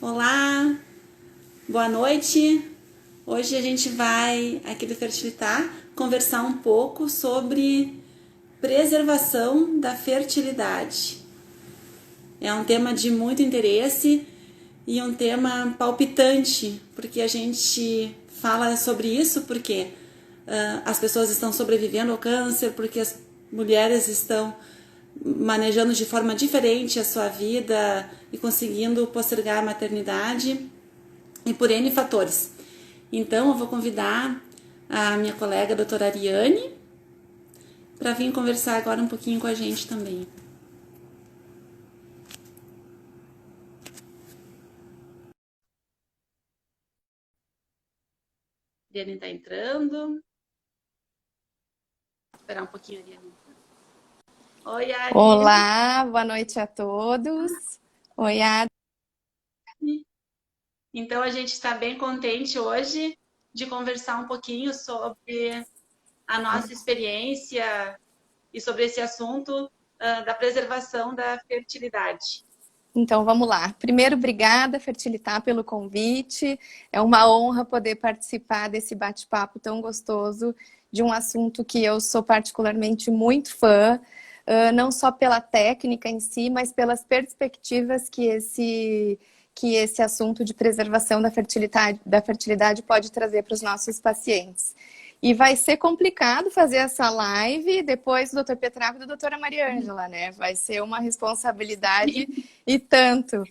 Olá, boa noite. Hoje a gente vai, aqui do Fertilitar, conversar um pouco sobre preservação da fertilidade. É um tema de muito interesse e um tema palpitante, porque a gente fala sobre isso porque as pessoas estão sobrevivendo ao câncer, porque as mulheres estão manejando de forma diferente a sua vida e conseguindo postergar a maternidade e por N fatores. Então eu vou convidar a minha colega a doutora Ariane para vir conversar agora um pouquinho com a gente também. A Ariane está entrando. Vou esperar um pouquinho, Ariane. Oi, Ari. Olá, boa noite a todos. Oi, Adri. Então a gente está bem contente hoje de conversar um pouquinho sobre a nossa experiência e sobre esse assunto da preservação da fertilidade. Então vamos lá. Primeiro, obrigada, Fertilitar, pelo convite. É uma honra poder participar desse bate-papo tão gostoso de um assunto que eu sou particularmente muito fã, não só pela técnica em si, mas pelas perspectivas que esse assunto de preservação da fertilidade pode trazer para os nossos pacientes. E vai ser complicado fazer essa live depois do Dr. Petraco e da doutora Mariângela, né? Vai ser uma responsabilidade e tanto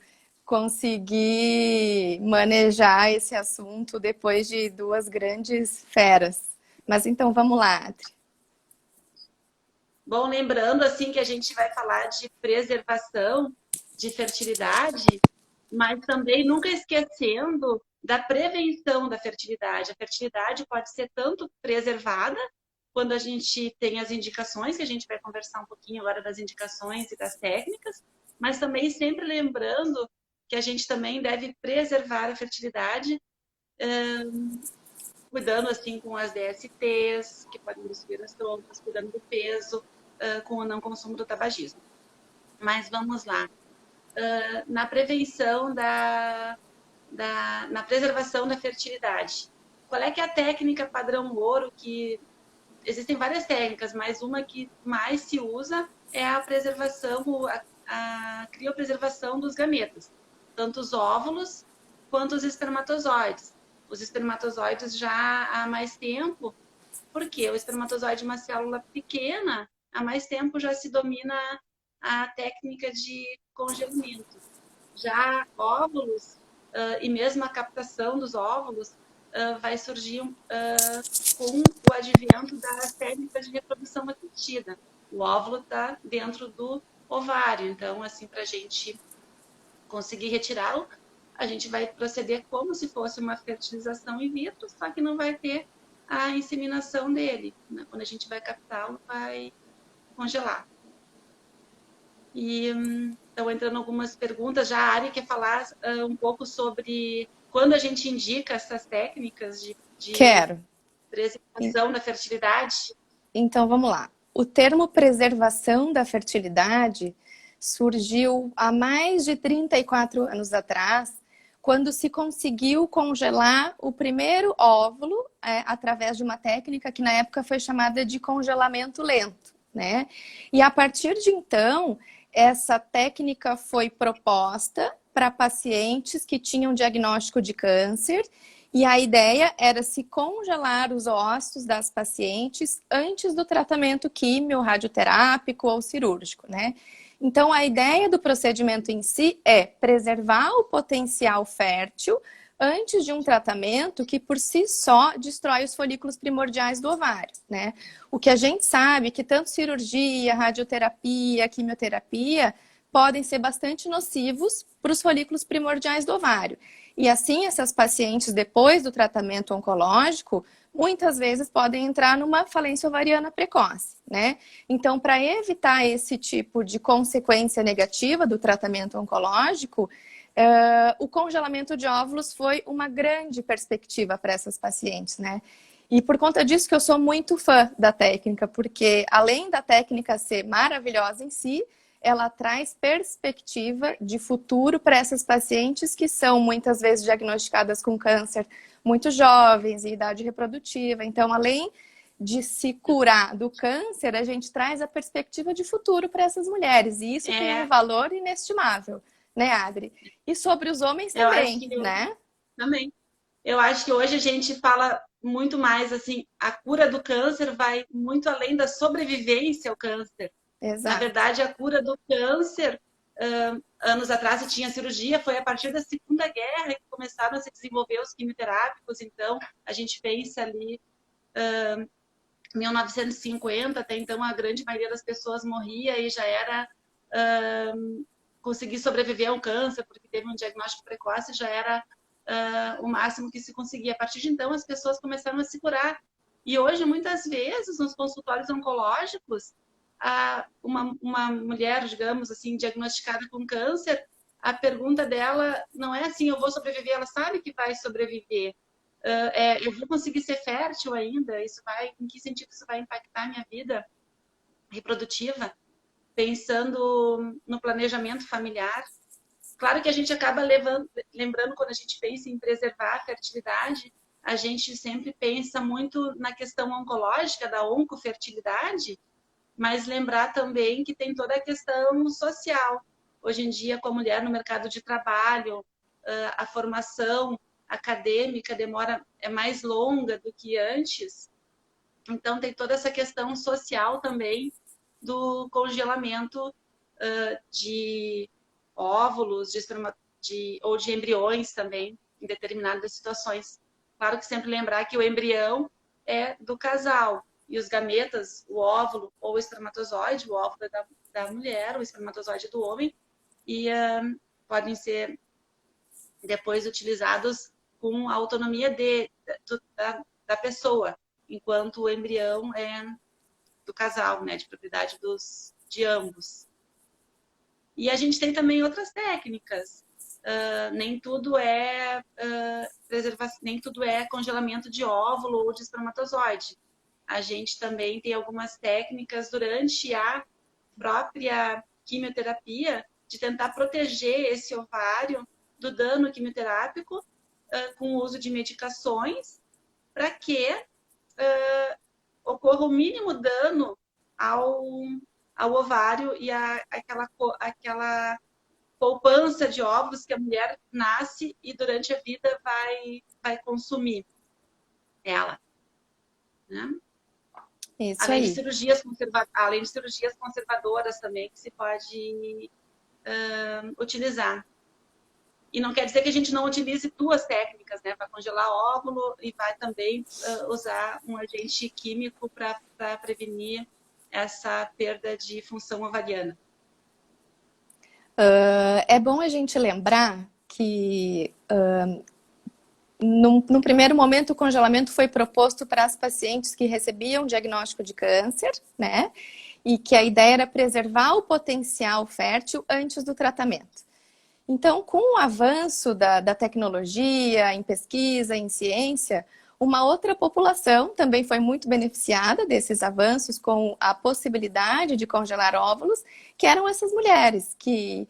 conseguir manejar esse assunto depois de duas grandes feras. Mas então vamos lá, Adri. Bom, lembrando assim que a gente vai falar de preservação de fertilidade, mas também nunca esquecendo da prevenção da fertilidade. A fertilidade pode ser tanto preservada, quando a gente tem as indicações, que a gente vai conversar um pouquinho agora das indicações e das técnicas, mas também sempre lembrando que a gente também deve preservar a fertilidade, cuidando assim com as DSTs, que podem destruir as trompas, cuidando do peso, com o não consumo do tabagismo. Mas vamos lá. Na prevenção na preservação da fertilidade. Qual é que é a técnica padrão ouro que... Existem várias técnicas, mas uma que mais se usa é a preservação, a criopreservação dos gametas. Tanto os óvulos quanto os espermatozoides. Os espermatozoides já há mais tempo, porque o espermatozoide é uma célula pequena, há mais tempo já se domina a técnica de congelamento. Já óvulos e mesmo a captação dos óvulos vai surgir com o advento das técnicas de reprodução assistida. O óvulo está dentro do ovário, então, assim, para a gente conseguir retirá-lo, a gente vai proceder como se fosse uma fertilização in vitro, só que não vai ter a inseminação dele. Né? Quando a gente vai captá-lo, vai congelar. E estão entrando algumas perguntas. Já a Ari quer falar um pouco sobre quando a gente indica essas técnicas de preservação da fertilidade. Então vamos lá. O termo preservação da fertilidade surgiu há mais de 34 anos atrás, quando se conseguiu congelar o primeiro óvulo através de uma técnica que na época foi chamada de congelamento lento, né? E a partir de então, essa técnica foi proposta para pacientes que tinham diagnóstico de câncer, e a ideia era se congelar os ossos das pacientes antes do tratamento químio, radioterápico ou cirúrgico, né? Então, a ideia do procedimento em si é preservar o potencial fértil antes de um tratamento que, por si só, destrói os folículos primordiais do ovário, né? O que a gente sabe é que tanto cirurgia, radioterapia, quimioterapia podem ser bastante nocivos para os folículos primordiais do ovário. E assim, essas pacientes, depois do tratamento oncológico, muitas vezes podem entrar numa falência ovariana precoce, né? Então, para evitar esse tipo de consequência negativa do tratamento oncológico, o congelamento de óvulos foi uma grande perspectiva para essas pacientes, né? E por conta disso que eu sou muito fã da técnica, porque além da técnica ser maravilhosa em si, ela traz perspectiva de futuro para essas pacientes que são muitas vezes diagnosticadas com câncer muito jovens e idade reprodutiva. Então, além de se curar do câncer, a gente traz a perspectiva de futuro para essas mulheres. E isso tem um valor inestimável, né, Adri? E sobre os homens também, né? Também. Eu acho que hoje a gente fala muito mais, assim, a cura do câncer vai muito além da sobrevivência ao câncer. Exato. Na verdade, a cura do câncer, anos atrás se tinha cirurgia, foi a partir da Segunda Guerra que começaram a se desenvolver os quimioterápicos. Então, a gente pensa ali, 1950, até então a grande maioria das pessoas morria e já era conseguir sobreviver a um câncer, porque teve um diagnóstico precoce, já era o máximo que se conseguia. A partir de então, as pessoas começaram a se curar. E hoje, muitas vezes, nos consultórios oncológicos, uma mulher, digamos assim, diagnosticada com câncer, a pergunta dela não é assim, eu vou sobreviver, ela sabe que vai sobreviver. Eu vou conseguir ser fértil ainda? Em que sentido isso vai impactar a minha vida reprodutiva? Pensando no planejamento familiar. Claro que a gente acaba lembrando, quando a gente pensa em preservar a fertilidade, a gente sempre pensa muito na questão oncológica, da oncofertilidade, mas lembrar também que tem toda a questão social. Hoje em dia, com a mulher no mercado de trabalho, a formação acadêmica é mais longa do que antes. Então, tem toda essa questão social também do congelamento de óvulos, ou de embriões também, em determinadas situações. Claro que sempre lembrar que o embrião é do casal, e os gametas, o óvulo ou o espermatozoide, o óvulo da mulher, o espermatozoide do homem, e podem ser depois utilizados com a autonomia da pessoa, enquanto o embrião é do casal, né, de propriedade de ambos. E a gente tem também outras técnicas. Nem tudo é nem tudo é congelamento de óvulo ou de espermatozoide. A gente também tem algumas técnicas durante a própria quimioterapia de tentar proteger esse ovário do dano quimioterápico com o uso de medicações para que ocorra o mínimo dano ao ovário e aquela poupança de óvulos que a mulher nasce e durante a vida vai consumir ela. Né? Isso além aí. de cirurgias conservadoras também que se pode utilizar. E não quer dizer que a gente não utilize duas técnicas, né? Para congelar óvulo e vai também usar um agente químico para prevenir essa perda de função ovariana. É bom a gente lembrar que num primeiro momento o congelamento foi proposto para as pacientes que recebiam diagnóstico de câncer, né? E que a ideia era preservar o potencial fértil antes do tratamento. Então, com o avanço da tecnologia em pesquisa, em ciência, uma outra população também foi muito beneficiada desses avanços com a possibilidade de congelar óvulos, que eram essas mulheres que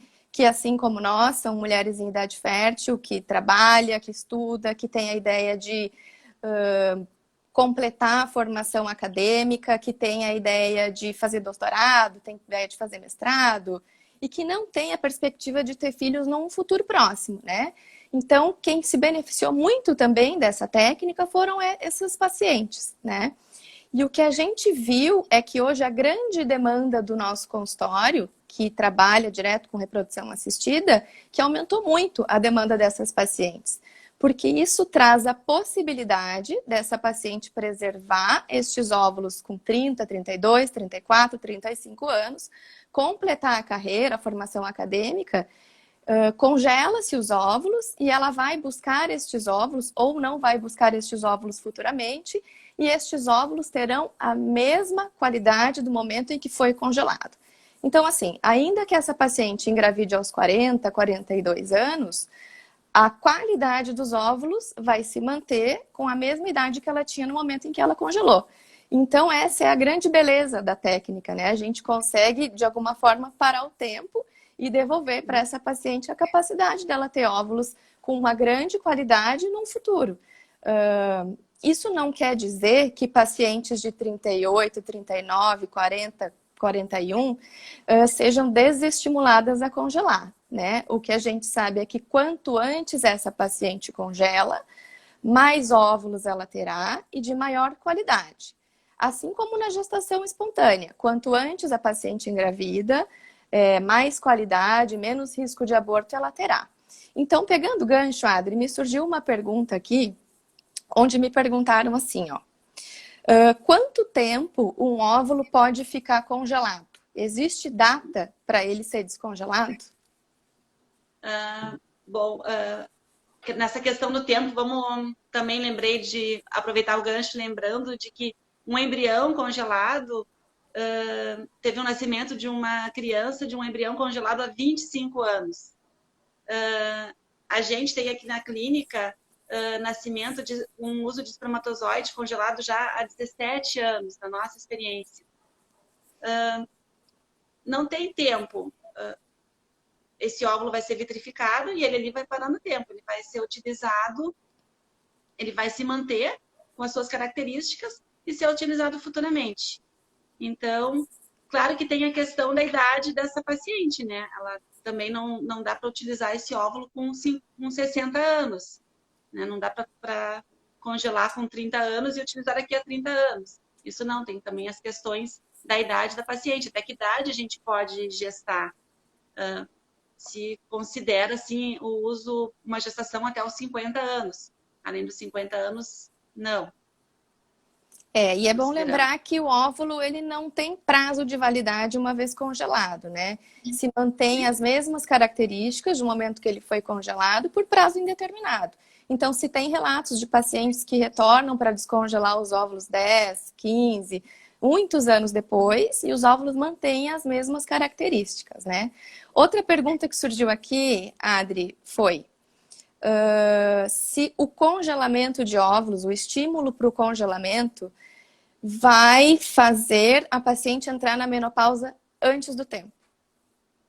assim como nós, são mulheres em idade fértil, que trabalha, que estuda, que tem a ideia de completar a formação acadêmica, que tem a ideia de fazer doutorado, tem a ideia de fazer mestrado, e que não tem a perspectiva de ter filhos num futuro próximo, né? Então, quem se beneficiou muito também dessa técnica foram esses pacientes, né? E o que a gente viu é que hoje a grande demanda do nosso consultório, que trabalha direto com reprodução assistida, que aumentou muito a demanda dessas pacientes. Porque isso traz a possibilidade dessa paciente preservar estes óvulos com 30, 32, 34, 35 anos, completar a carreira, a formação acadêmica, congela-se os óvulos e ela vai buscar estes óvulos ou não vai buscar estes óvulos futuramente e estes óvulos terão a mesma qualidade do momento em que foi congelado. Então, assim, ainda que essa paciente engravide aos 40, 42 anos, a qualidade dos óvulos vai se manter com a mesma idade que ela tinha no momento em que ela congelou. Então, essa é a grande beleza da técnica, né? A gente consegue, de alguma forma, parar o tempo e devolver para essa paciente a capacidade dela ter óvulos com uma grande qualidade no futuro. Isso não quer dizer que pacientes de 38, 39, 40, 41 sejam desestimuladas a congelar, né? O que a gente sabe é que quanto antes essa paciente congela, mais óvulos ela terá e de maior qualidade. Assim como na gestação espontânea, quanto antes a paciente engravida, mais qualidade, menos risco de aborto ela terá. Então, pegando o gancho, Adri, me surgiu uma pergunta aqui, onde me perguntaram assim, ó. Quanto tempo um óvulo pode ficar congelado? Existe data para ele ser descongelado? Nessa questão do tempo, também lembrei de aproveitar o gancho, lembrando de que um embrião congelado teve um nascimento de uma criança de um embrião congelado há 25 anos. A gente tem aqui na clínica nascimento de um uso de espermatozoide congelado já há 17 anos, na nossa experiência. Não tem tempo. Esse óvulo vai ser vitrificado e ele ali vai parar no tempo. Ele vai ser utilizado, ele vai se manter com as suas características e ser utilizado futuramente. Então, claro que tem a questão da idade dessa paciente, né? Ela também não dá para utilizar esse óvulo com 60 anos. Né? Não dá para congelar com 30 anos e utilizar daqui a 30 anos. Isso não, tem também as questões da idade da paciente. Até que idade a gente pode gestar? Se considera, assim, o uso, uma gestação até os 50 anos. Além dos 50 anos, não. E é bom lembrar que o óvulo, ele não tem prazo de validade uma vez congelado, né? Se mantém as mesmas características do momento que ele foi congelado por prazo indeterminado. Então, se tem relatos de pacientes que retornam para descongelar os óvulos 10, 15, muitos anos depois, e os óvulos mantêm as mesmas características, né? Outra pergunta que surgiu aqui, Adri, foi se o congelamento de óvulos, o estímulo para o congelamento, vai fazer a paciente entrar na menopausa antes do tempo.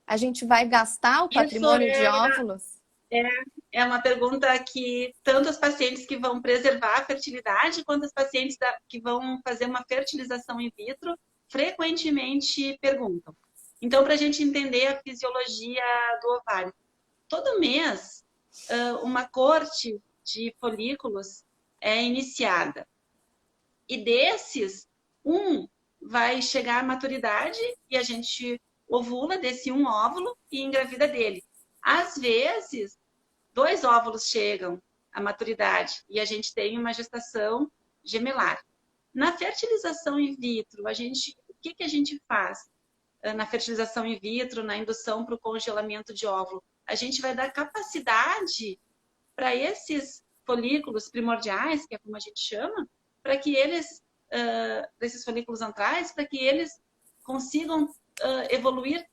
A gente vai gastar o patrimônio de óvulos? É uma pergunta que tanto as pacientes que vão preservar a fertilidade, quanto as pacientes que vão fazer uma fertilização in vitro, frequentemente perguntam. Então, para a gente entender a fisiologia do ovário, todo mês uma corte de folículos é iniciada. E desses, um vai chegar à maturidade e a gente ovula desse um óvulo e engravida dele. Às vezes, 2 óvulos chegam à maturidade e a gente tem uma gestação gemelar. Na fertilização in vitro, o que a gente faz? Na fertilização in vitro, na indução para o congelamento de óvulo, a gente vai dar capacidade para esses folículos primordiais, que é como a gente chama, para que eles, desses folículos antrais, para que eles consigam evoluir,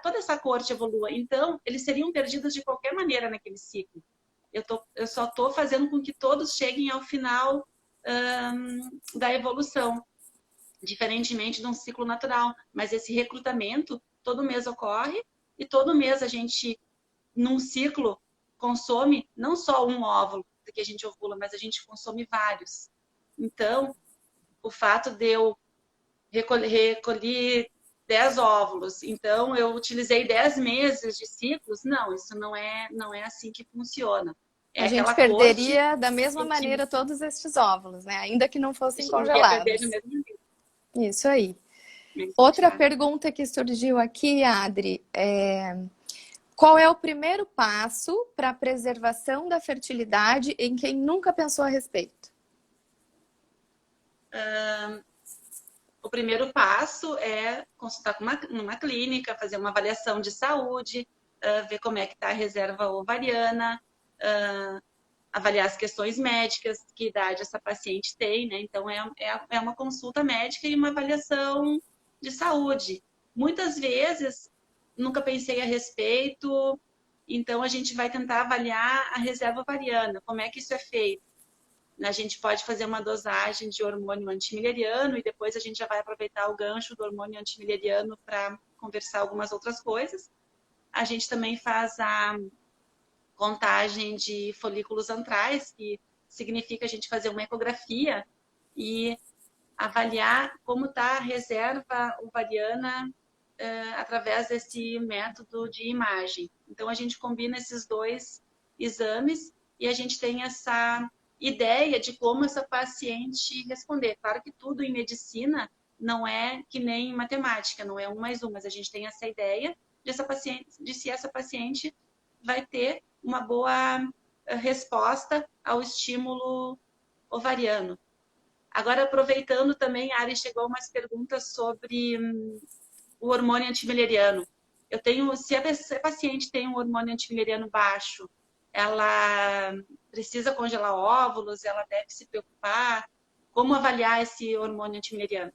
toda essa corte evolua. Então, eles seriam perdidos de qualquer maneira naquele ciclo. Eu só estou fazendo com que todos cheguem ao final da evolução, diferentemente de um ciclo natural. Mas esse recrutamento todo mês ocorre e todo mês a gente, num ciclo, consome não só um óvulo que a gente ovula, mas a gente consome vários. Então, o fato de eu recolher 10 óvulos, então eu utilizei 10 meses de ciclos, não, isso não é assim que funciona. A gente perderia da mesma maneira todos estes óvulos, né? Ainda que não fossem congelados. Isso aí. Outra pergunta que surgiu aqui, Adri, qual é o primeiro passo para a preservação da fertilidade em quem nunca pensou a respeito? O primeiro passo é consultar numa clínica, fazer uma avaliação de saúde, ver como é que está a reserva ovariana, avaliar as questões médicas, que idade essa paciente tem, né? Então, é uma consulta médica e uma avaliação de saúde. Muitas vezes, nunca pensei a respeito, então a gente vai tentar avaliar a reserva ovariana. Como é que isso é feito? A gente pode fazer uma dosagem de hormônio antimileriano e depois a gente já vai aproveitar o gancho do hormônio antimileriano para conversar algumas outras coisas. A gente também faz a contagem de folículos antrais, que significa a gente fazer uma ecografia e avaliar como está a reserva ovariana através desse método de imagem. Então, a gente combina esses dois exames e a gente tem essa ideia de como essa paciente responder. Claro que tudo em medicina não é que nem matemática, não é 1 mais 1, mas a gente tem essa ideia de se essa paciente vai ter uma boa resposta ao estímulo ovariano. Agora, aproveitando também, a Ari chegou umas perguntas sobre o hormônio antimileriano. Se a paciente tem um hormônio antimileriano baixo, ela precisa congelar óvulos, ela deve se preocupar? Como avaliar esse hormônio antimileriano?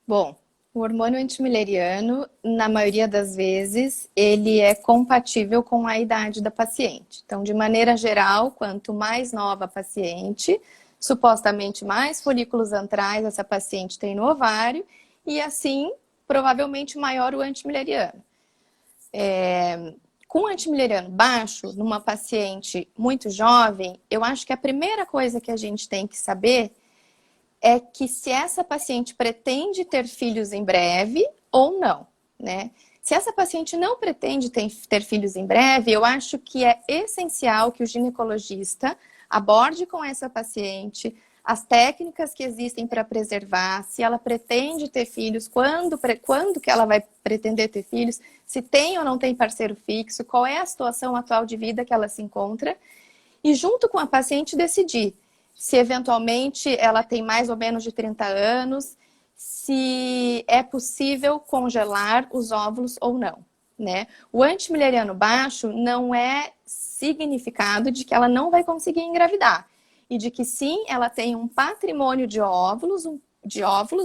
Bom, o hormônio antimileriano, na maioria das vezes, ele é compatível com a idade da paciente. Então, de maneira geral, quanto mais nova a paciente, supostamente mais folículos antrais essa paciente tem no ovário, e assim, provavelmente maior o antimileriano. Com antimileriano baixo, numa paciente muito jovem, eu acho que a primeira coisa que a gente tem que saber é que se essa paciente pretende ter filhos em breve ou não, né? Se essa paciente não pretende ter filhos em breve, eu acho que é essencial que o ginecologista aborde com essa paciente as técnicas que existem para preservar, se ela pretende ter filhos, quando que ela vai pretender ter filhos, se tem ou não tem parceiro fixo, qual é a situação atual de vida que ela se encontra, e junto com a paciente decidir se eventualmente ela tem mais ou menos de 30 anos, se é possível congelar os óvulos ou não, né? O antimileriano baixo não é significado de que ela não vai conseguir engravidar e de que sim, ela tem um patrimônio de óvulos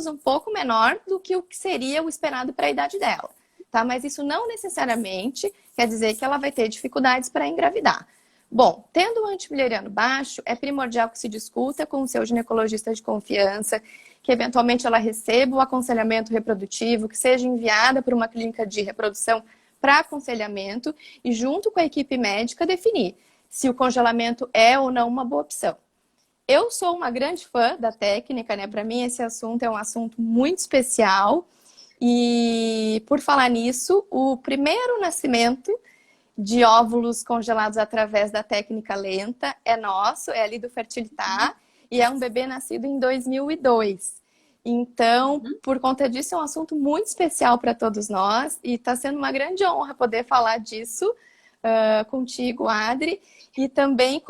um pouco menor do que o que seria o esperado para a idade dela, tá? Mas isso não necessariamente quer dizer que ela vai ter dificuldades para engravidar. Bom, tendo um antimileriano baixo, é primordial que se discuta com o seu ginecologista de confiança, que eventualmente ela receba o aconselhamento reprodutivo, que seja enviada para uma clínica de reprodução para aconselhamento e junto com a equipe médica definir se o congelamento é ou não uma boa opção. Eu sou uma grande fã da técnica, né? Para mim esse assunto é um assunto muito especial e por falar nisso, o primeiro nascimento de óvulos congelados através da técnica lenta é nosso, é ali do Fertilitar, e é um bebê nascido em 2002. Então, por conta disso, é um assunto muito especial para todos nós e está sendo uma grande honra poder falar disso contigo, Adri, e também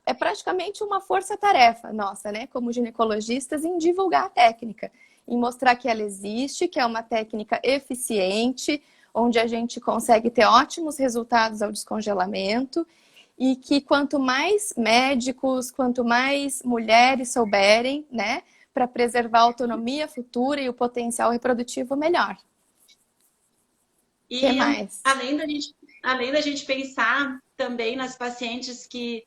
é praticamente uma força-tarefa nossa, né, como ginecologistas, em divulgar a técnica, em mostrar que ela existe, que é uma técnica eficiente, onde a gente consegue ter ótimos resultados ao descongelamento e que quanto mais médicos, quanto mais mulheres souberem, né, para preservar a autonomia futura e o potencial reprodutivo, melhor. E que mais? Além da gente pensar também nas pacientes que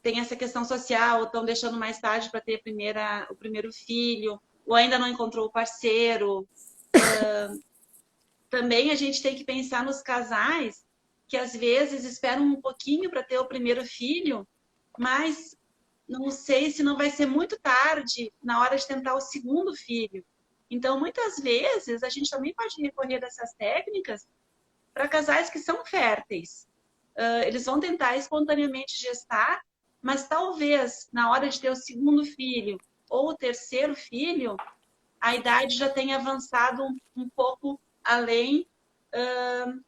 têm essa questão social, ou estão deixando mais tarde para ter o primeiro filho, ou ainda não encontrou o parceiro, também a gente tem que pensar nos casais que às vezes esperam um pouquinho para ter o primeiro filho, mas não sei se não vai ser muito tarde na hora de tentar o segundo filho. Então, muitas vezes, a gente também pode recorrer dessas técnicas para casais que são férteis. Eles vão tentar espontaneamente gestar, mas talvez na hora de ter o segundo filho ou o terceiro filho, a idade já tenha avançado um pouco além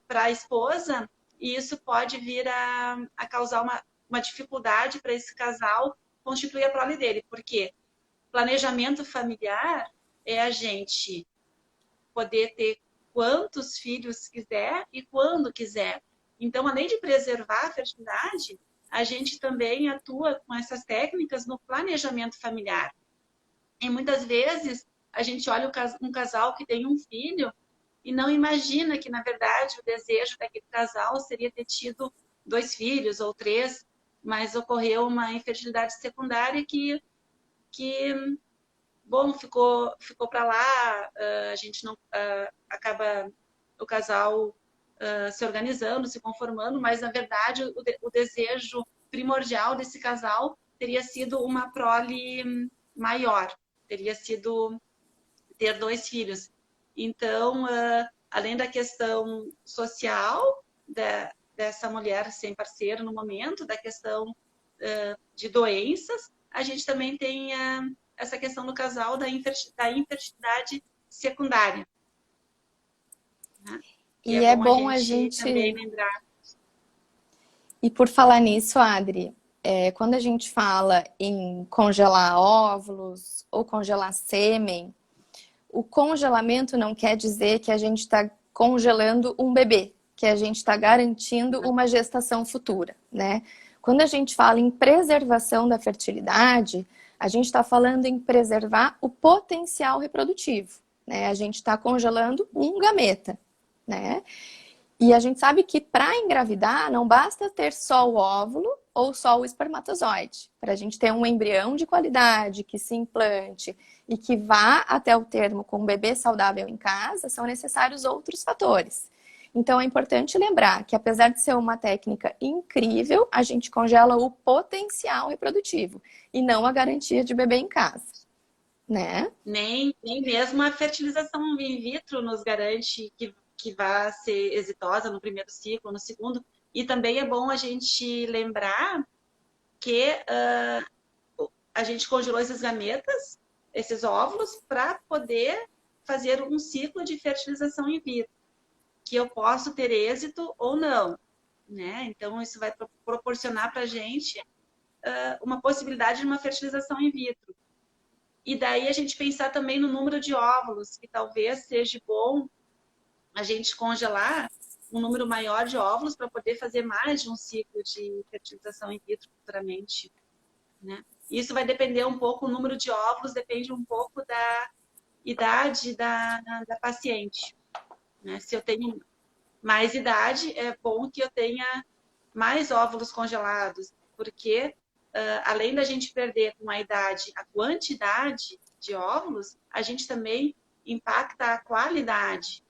para a esposa, e isso pode vir a causar uma dificuldade para esse casal constituir a prole dele, porque planejamento familiar é a gente poder ter quantos filhos quiser e quando quiser. Então, além de preservar a fertilidade, a gente também atua com essas técnicas no planejamento familiar. E muitas vezes a gente olha um casal que tem um filho e não imagina que, na verdade, o desejo daquele casal seria ter tido 2 filhos ou 3. mas ocorreu uma infertilidade secundária que bom, ficou para lá, a gente não acaba o casal se organizando, se conformando, mas na verdade o desejo primordial desse casal teria sido uma prole maior, teria sido ter 2 filhos. Então, além da questão social dessa mulher sem parceiro no momento, da questão de doenças, a gente também tem essa questão do casal da infertilidade secundária. Né? E é bom a gente também lembrar. E por falar nisso, Adri, quando a gente fala em congelar óvulos ou congelar sêmen, o congelamento não quer dizer que a gente está congelando um bebê, que a gente está garantindo uma gestação futura, né? Quando a gente fala em preservação da fertilidade, a gente está falando em preservar o potencial reprodutivo, né? A gente está congelando um gameta, né? E a gente sabe que para engravidar não basta ter só o óvulo ou só o espermatozoide. Para a gente ter um embrião de qualidade, que se implante e que vá até o termo com um bebê saudável em casa, são necessários outros fatores. Então é importante lembrar que apesar de ser uma técnica incrível, a gente congela o potencial reprodutivo e não a garantia de bebê em casa, né? Nem mesmo a fertilização in vitro nos garante que vai ser exitosa no primeiro ciclo, no segundo. E também é bom a gente lembrar que a gente congelou esses gametas, esses óvulos, para poder fazer um ciclo de fertilização in vitro, que eu posso ter êxito ou não. Né? Então, isso vai proporcionar para a gente uma possibilidade de uma fertilização in vitro. E daí a gente pensar também no número de óvulos, que talvez seja bom a gente congelar um número maior de óvulos para poder fazer mais de um ciclo de fertilização in vitro futuramente. Né? Isso vai depender um pouco, o número de óvulos depende um pouco da idade da paciente. Né? Se eu tenho mais idade, é bom que eu tenha mais óvulos congelados, porque além da gente perder com a idade a quantidade de óvulos, a gente também impacta a qualidade.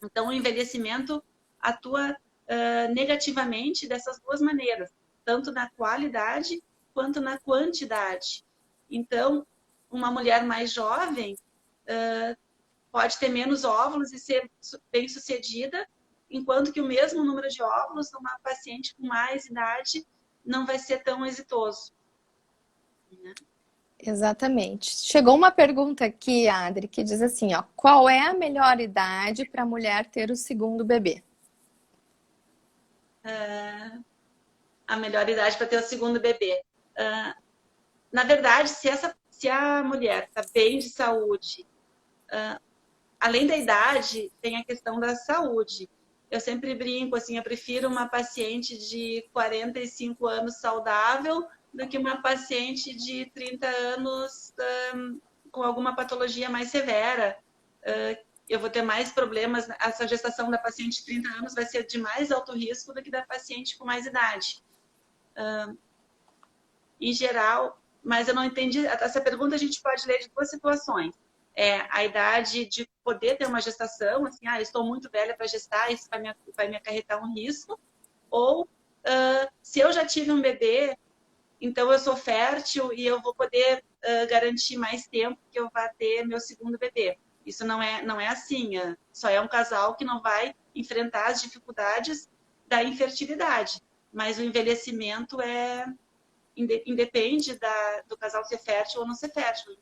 Então, o envelhecimento atua negativamente dessas duas maneiras, tanto na qualidade quanto na quantidade. Então, uma mulher mais jovem pode ter menos óvulos e ser bem-sucedida, enquanto que o mesmo número de óvulos numa paciente com mais idade não vai ser tão exitoso. Né? Exatamente. Chegou uma pergunta aqui, Adri, que diz assim, ó, qual é a melhor idade para a mulher ter o segundo bebê? A melhor idade para ter o segundo bebê. Na verdade, se a mulher está bem de saúde, além da idade, tem a questão da saúde. Eu sempre brinco, assim, eu prefiro uma paciente de 45 anos saudável do que uma paciente de 30 anos com alguma patologia mais severa. Eu vou ter mais problemas, essa gestação da paciente de 30 anos vai ser de mais alto risco do que da paciente com mais idade. Em geral, mas eu não entendi, essa pergunta a gente pode ler de duas situações. A idade de poder ter uma gestação, assim, estou muito velha para gestar, isso vai me acarretar um risco. Ou se eu já tive um bebê, então eu sou fértil e eu vou poder garantir mais tempo que eu vá ter meu segundo bebê. Isso não é assim, só é um casal que não vai enfrentar as dificuldades da infertilidade. Mas o envelhecimento independe do casal ser fértil ou não ser fértil.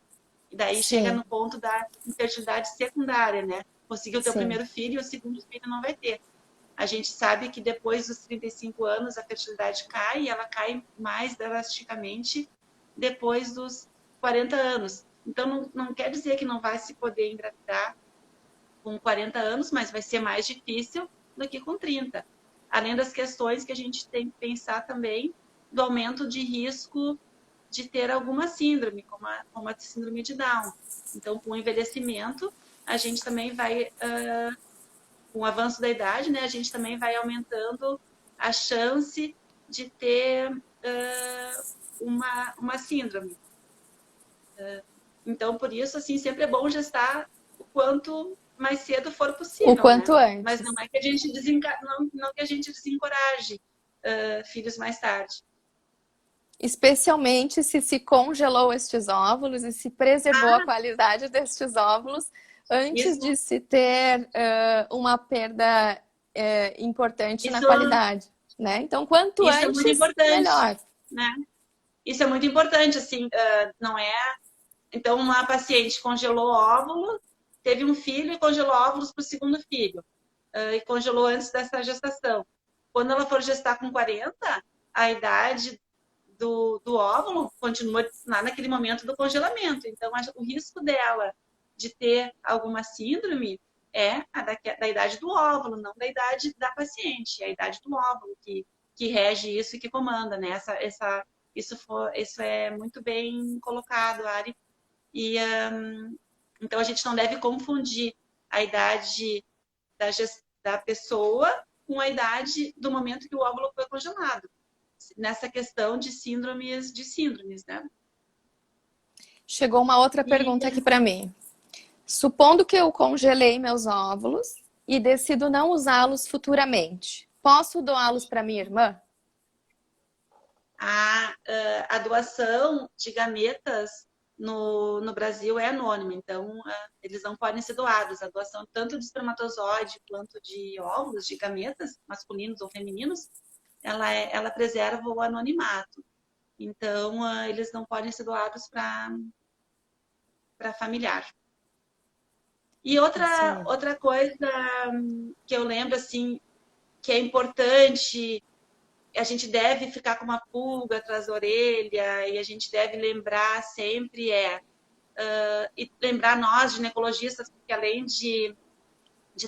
E daí Sim. chega no ponto da infertilidade secundária, né? Conseguiu ter o Sim. primeiro filho e o segundo filho não vai ter. A gente sabe que depois dos 35 anos a fertilidade cai e ela cai mais drasticamente depois dos 40 anos. Então não quer dizer que não vai se poder engravidar com 40 anos, mas vai ser mais difícil do que com 30. Além das questões que a gente tem que pensar também do aumento de risco de ter alguma síndrome, como a síndrome de Down. Então, com o envelhecimento, a gente também vai, com o avanço da idade, né, a gente também vai aumentando a chance de ter uma síndrome. Então, por isso, assim, sempre é bom gestar o quanto mais cedo for possível, O quanto né? antes. Mas não é que a gente não que a gente desencoraje filhos mais tarde. Especialmente se congelou estes óvulos e se preservou a qualidade destes óvulos antes Isso, de se ter uma perda importante na isso, qualidade, né? Então, quanto isso é muito antes, importante, melhor. né? Isso é muito importante, assim, não é... Então, uma paciente congelou óvulo, teve um filho e congelou óvulos para o segundo filho. E congelou antes dessa gestação. Quando ela for gestar com 40, a idade do óvulo continua lá naquele momento do congelamento. Então, o risco dela de ter alguma síndrome é da idade do óvulo, não da idade da paciente. É a idade do óvulo que rege isso e que comanda, né? Isso é muito bem colocado, Ari. E, então, a gente não deve confundir a idade da pessoa com a idade do momento que o óvulo foi congelado. Nessa questão de síndromes, né? Chegou uma outra pergunta aqui para mim. Supondo que eu congelei meus óvulos e decido não usá-los futuramente, posso doá-los para minha irmã? A doação de gametas no Brasil é anônima, então eles não podem ser doados. A doação tanto de espermatozoide quanto de óvulos, de gametas, masculinos ou femininos, ela preserva o anonimato. Então, eles não podem ser doados para familiar. E outra coisa que eu lembro, assim, que é importante, a gente deve ficar com uma pulga atrás da orelha e a gente deve lembrar sempre e lembrar nós, ginecologistas, porque além de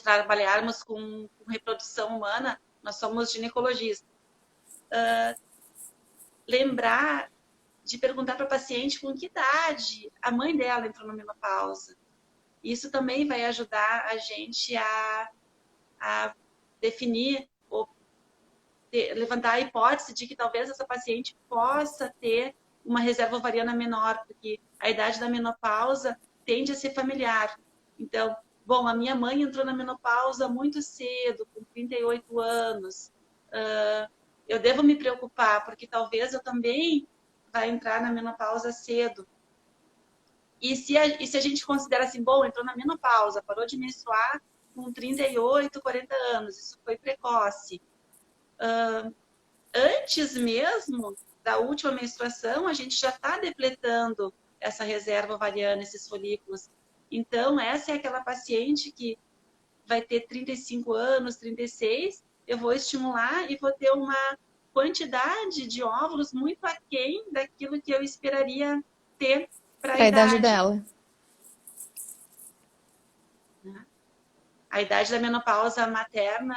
trabalharmos com reprodução humana, nós somos ginecologistas. Lembrar de perguntar para a paciente com que idade a mãe dela entrou na menopausa. Isso também vai ajudar a gente a definir ou levantar a hipótese de que talvez essa paciente possa ter uma reserva ovariana menor, porque a idade da menopausa tende a ser familiar. Então, bom, a minha mãe entrou na menopausa muito cedo, com 38 anos. Eu devo me preocupar, porque talvez eu também vá entrar na menopausa cedo. E se a gente considera assim, bom, entrou na menopausa, parou de menstruar com 38, 40 anos, isso foi precoce. Antes mesmo da última menstruação, a gente já está depletando essa reserva ovariana, esses folículos. Então, essa é aquela paciente que vai ter 35 anos, 36, eu vou estimular e vou ter uma quantidade de óvulos muito aquém daquilo que eu esperaria ter para a idade dela. A idade da menopausa materna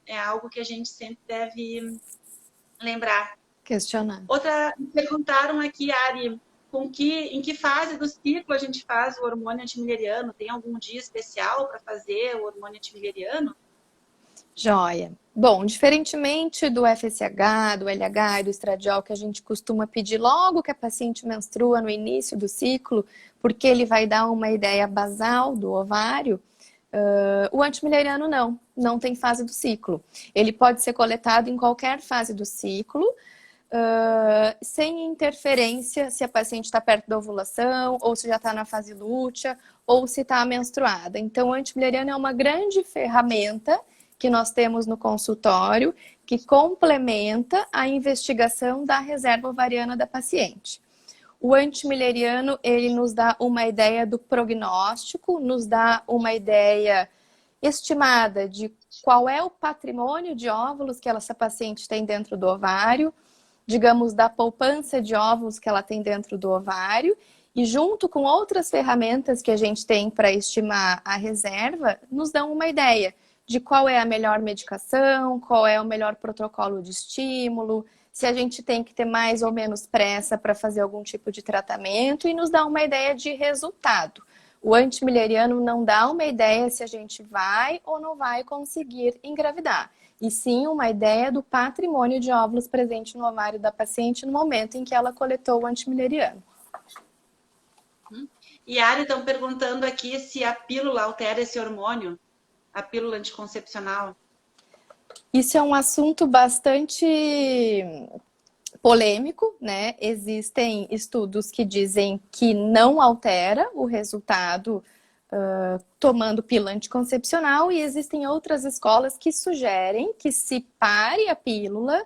é algo que a gente sempre deve lembrar. Questionar. Perguntaram aqui, Ari, em que fase do ciclo a gente faz o hormônio antimileriano? Tem algum dia especial para fazer o hormônio antimileriano? Joia. Bom, diferentemente do FSH, do LH e do estradiol, que a gente costuma pedir logo que a paciente menstrua no início do ciclo, porque ele vai dar uma ideia basal do ovário, o antimileriano não tem fase do ciclo. Ele pode ser coletado em qualquer fase do ciclo, sem interferência se a paciente está perto da ovulação, ou se já está na fase lútea, ou se está menstruada. Então, o antimileriano é uma grande ferramenta que nós temos no consultório, que complementa a investigação da reserva ovariana da paciente. O antimileriano, ele nos dá uma ideia do prognóstico, nos dá uma ideia estimada de qual é o patrimônio de óvulos que essa paciente tem dentro do ovário, digamos, da poupança de óvulos que ela tem dentro do ovário, e junto com outras ferramentas que a gente tem para estimar a reserva, nos dão uma ideia de qual é a melhor medicação, qual é o melhor protocolo de estímulo, se a gente tem que ter mais ou menos pressa para fazer algum tipo de tratamento, e nos dá uma ideia de resultado. O antimileriano não dá uma ideia se a gente vai ou não vai conseguir engravidar. e sim uma ideia do patrimônio de óvulos presente no ovário da paciente no momento em que ela coletou o antimileriano. E a Ari, estão perguntando aqui se a pílula altera esse hormônio, a pílula anticoncepcional. Isso é um assunto bastante polêmico, né? Existem estudos que dizem que não altera o resultado tomando pílula anticoncepcional, e existem outras escolas que sugerem que se pare a pílula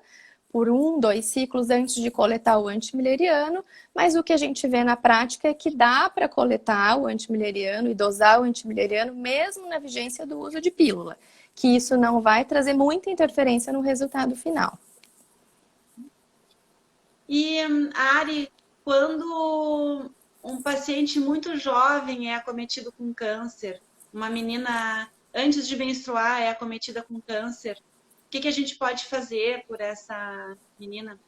por 1, 2 ciclos antes de coletar o antimileriano, mas o que a gente vê na prática é que dá para coletar o antimileriano e dosar o antimileriano mesmo na vigência do uso de pílula, que isso não vai trazer muita interferência no resultado final. E, Ari, quando um paciente muito jovem é acometido com câncer, uma menina antes de menstruar é acometida com câncer, o que a gente pode fazer por essa menina?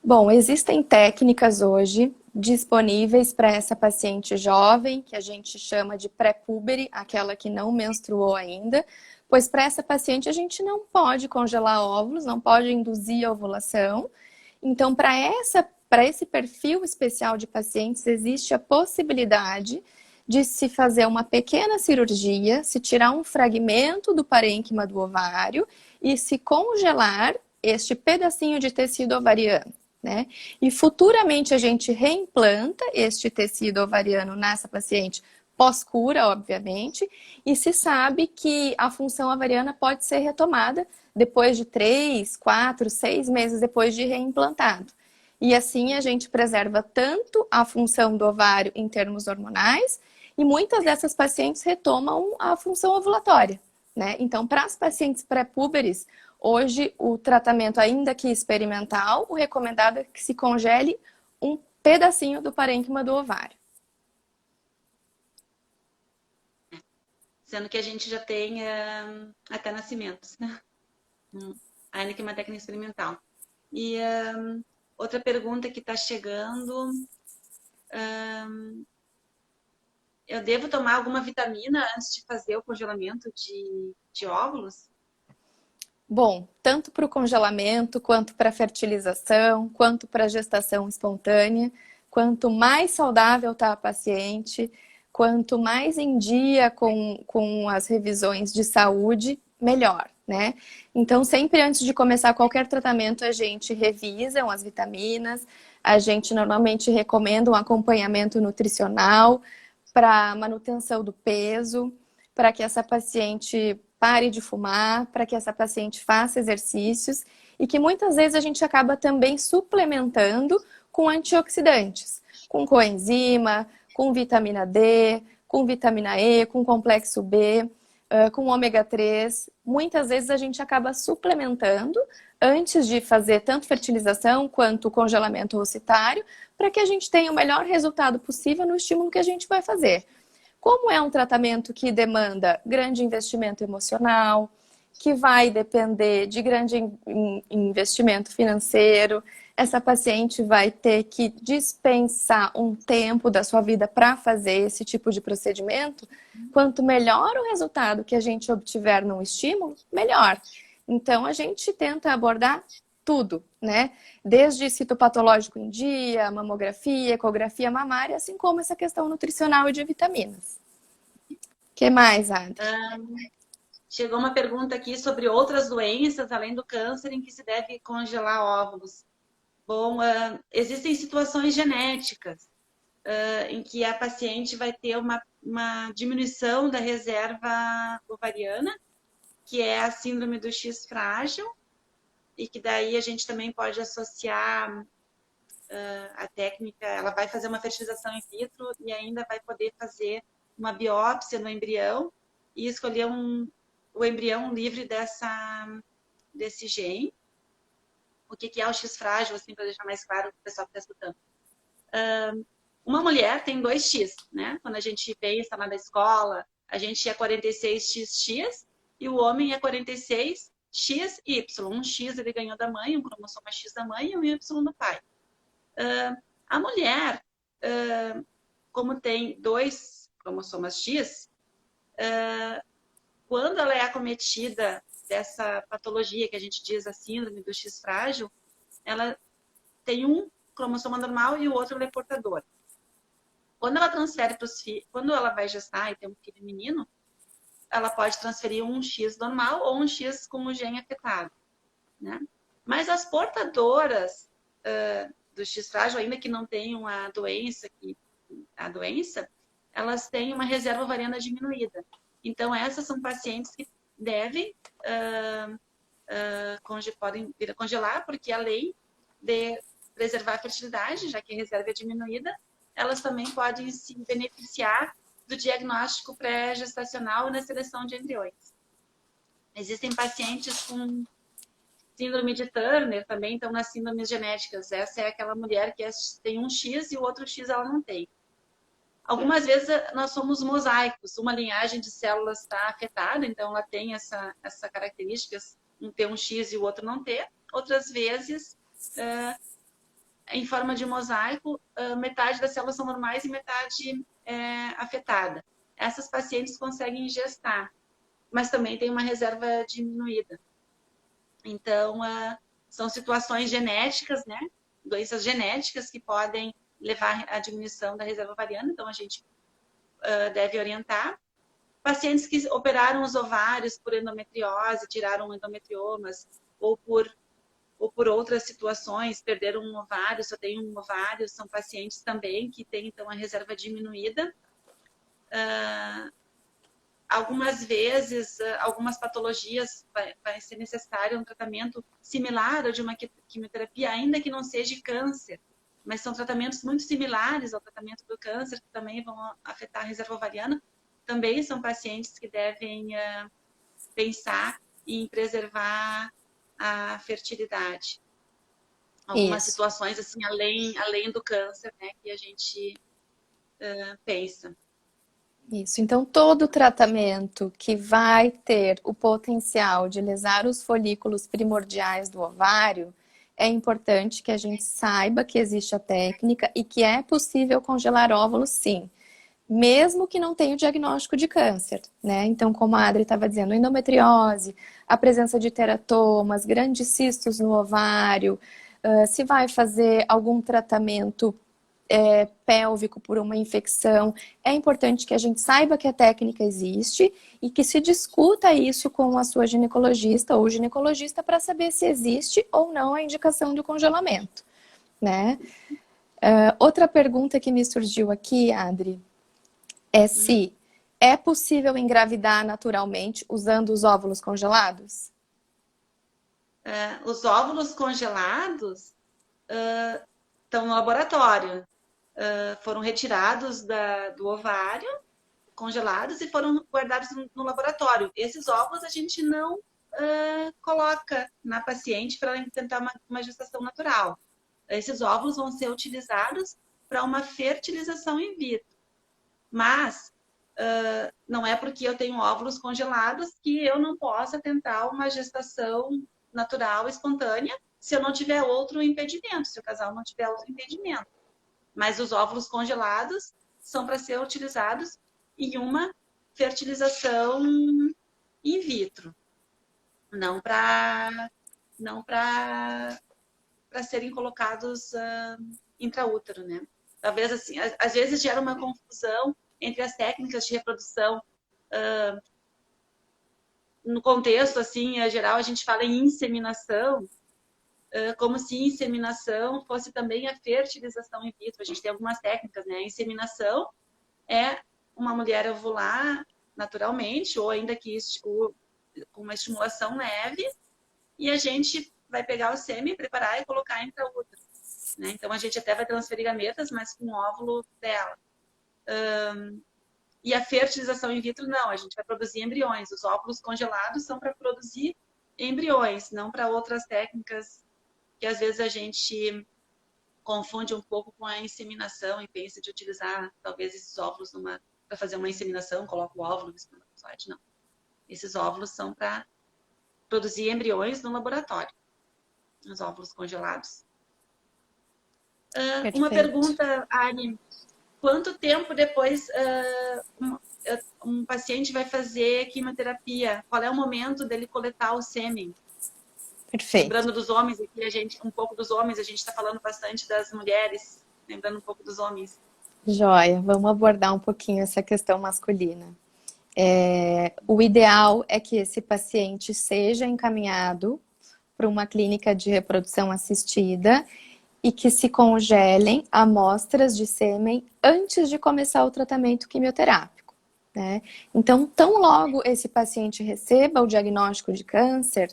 Bom, existem técnicas hoje disponíveis para essa paciente jovem, que a gente chama de pré-púbere, aquela que não menstruou ainda, pois para essa paciente a gente não pode congelar óvulos, não pode induzir a ovulação. Então, para esse perfil especial de pacientes, existe a possibilidade de se fazer uma pequena cirurgia, se tirar um fragmento do parênquima do ovário e se congelar este pedacinho de tecido ovariano, né? E futuramente a gente reimplanta este tecido ovariano nessa paciente pós-cura, obviamente, e se sabe que a função ovariana pode ser retomada depois de 3, 4, 6 meses depois de reimplantado. E assim a gente preserva tanto a função do ovário em termos hormonais, e muitas dessas pacientes retomam a função ovulatória, né? Então, para as pacientes pré-púberes, hoje o tratamento, ainda que experimental, o recomendado é que se congele um pedacinho do parênquima do ovário. Sendo que a gente já tem até nascimentos, né? Ainda que é uma técnica experimental. E outra pergunta que está chegando... eu devo tomar alguma vitamina antes de fazer o congelamento de óvulos? Bom, tanto para o congelamento, quanto para a fertilização, quanto para a gestação espontânea, quanto mais saudável está a paciente, quanto mais em dia com as revisões de saúde, melhor, né? Então, sempre antes de começar qualquer tratamento, a gente revisa as vitaminas, a gente normalmente recomenda um acompanhamento nutricional para manutenção do peso, para que essa paciente pare de fumar, para que essa paciente faça exercícios, e que muitas vezes a gente acaba também suplementando com antioxidantes, com coenzima, com vitamina D, com vitamina E, com complexo B, com ômega 3. Muitas vezes a gente acaba suplementando antes de fazer tanto fertilização quanto congelamento oocytário, para que a gente tenha o melhor resultado possível no estímulo que a gente vai fazer. Como é um tratamento que demanda grande investimento emocional, que vai depender de grande investimento financeiro, essa paciente vai ter que dispensar um tempo da sua vida para fazer esse tipo de procedimento. Quanto melhor o resultado que a gente obtiver no estímulo, melhor. Então, a gente tenta abordar tudo, né? Desde citopatológico em dia, mamografia, ecografia mamária, assim como essa questão nutricional e de vitaminas. O que mais, Adri? Chegou uma pergunta aqui sobre outras doenças, além do câncer, em que se deve congelar óvulos. Bom, existem situações genéticas em que a paciente vai ter uma diminuição da reserva ovariana, que é a síndrome do X frágil, e que daí a gente também pode associar a técnica, ela vai fazer uma fertilização in vitro e ainda vai poder fazer uma biópsia no embrião e escolher o embrião livre desse gene. O que é o X frágil, assim, para deixar mais claro para o pessoal que está escutando. Uma mulher tem 2X, né? Quando a gente pensa lá na escola, a gente é 46XX e o homem é 46XY. Um X ele ganhou da mãe, um cromossoma X da mãe e um Y do pai. A mulher, como tem 2 cromossomas X, quando ela é acometida dessa patologia que a gente diz a síndrome do X frágil, ela tem um cromossomo normal e o outro é portador. Quando ela transfere para os filhos, quando ela vai gestar e ter um filho menino, ela pode transferir um X normal ou um X com o gene afetado, né? Mas as portadoras do X frágil, ainda que não tenham a doença, elas têm uma reserva ovariana diminuída. Então, essas são pacientes que devem podem vir a congelar, porque além de preservar a fertilidade, já que a reserva é diminuída, elas também podem se beneficiar do diagnóstico pré-gestacional e na seleção de embriões. Existem pacientes com síndrome de Turner também, então nas síndromes genéticas. Essa é aquela mulher que tem um X e o outro X ela não tem. Algumas vezes nós somos mosaicos, uma linhagem de células está afetada, então ela tem essa característica, um ter um X e o outro não ter. Outras vezes, em forma de mosaico, metade das células são normais e metade afetada. Essas pacientes conseguem gestar, mas também tem uma reserva diminuída. Então, são situações genéticas, né? Doenças genéticas que podem levar à diminuição da reserva ovariana, então a gente deve orientar. Pacientes que operaram os ovários por endometriose, tiraram endometriomas, ou por outras situações, perderam um ovário, só tem um ovário, são pacientes também que têm, então, a reserva diminuída. Algumas vezes, algumas patologias vai ser necessário um tratamento similar ao de uma quimioterapia, ainda que não seja câncer, mas são tratamentos muito similares ao tratamento do câncer, que também vão afetar a reserva ovariana. Também são pacientes que devem pensar em preservar a fertilidade. Algumas situações, assim, além do câncer, né, que a gente pensa. Isso, então todo tratamento que vai ter o potencial de lesar os folículos primordiais do ovário, é importante que a gente saiba que existe a técnica e que é possível congelar óvulos, sim, mesmo que não tenha o diagnóstico de câncer, né? Então, como a Adri estava dizendo, endometriose, a presença de teratomas, grandes cistos no ovário, se vai fazer algum tratamento pélvico por uma infecção, é importante que a gente saiba que a técnica existe e que se discuta isso com a sua ginecologista ou ginecologista para saber se existe ou não a indicação do congelamento, né? Outra pergunta que me surgiu aqui, Adri, é se é possível engravidar naturalmente usando os óvulos congelados? Os óvulos congelados estão no laboratório. Foram retirados do ovário, congelados, e foram guardados no laboratório. Esses óvulos a gente não coloca na paciente para tentar uma gestação natural. Esses óvulos vão ser utilizados para uma fertilização in vitro. Mas não é porque eu tenho óvulos congelados que eu não possa tentar uma gestação natural, espontânea, se eu não tiver outro impedimento, se o casal não tiver outro impedimento. Mas os óvulos congelados são para ser utilizados em uma fertilização in vitro, não para serem colocados intraútero, né? Talvez, assim, às vezes gera uma confusão entre as técnicas de reprodução. No contexto, assim, geral, a gente fala em inseminação, como se inseminação fosse também a fertilização in vitro. A gente tem algumas técnicas, né? A inseminação é uma mulher ovular naturalmente, ou ainda que com uma estimulação leve, e a gente vai pegar o sêmen, preparar e colocar intraútero, né? Então, a gente até vai transferir gametas, mas com o óvulo dela. E a fertilização in vitro, não. A gente vai produzir embriões. Os óvulos congelados são para produzir embriões, não para outras técnicas que às vezes a gente confunde um pouco com a inseminação e pensa de utilizar, talvez, esses óvulos para fazer uma inseminação, coloca o óvulo no espermatozoide. Não. Esses óvulos são para produzir embriões no laboratório. Os óvulos congelados. Uma pergunta, Ari. Quanto tempo depois... um paciente vai fazer quimioterapia, qual é o momento dele coletar o sêmen? Perfeito. Lembrando dos homens, aqui um pouco dos homens, a gente está falando bastante das mulheres, lembrando um pouco dos homens. Joia, vamos abordar um pouquinho essa questão masculina. O ideal é que esse paciente seja encaminhado para uma clínica de reprodução assistida e que se congelem amostras de sêmen antes de começar o tratamento quimioterápico, né? Então, tão logo esse paciente receba o diagnóstico de câncer,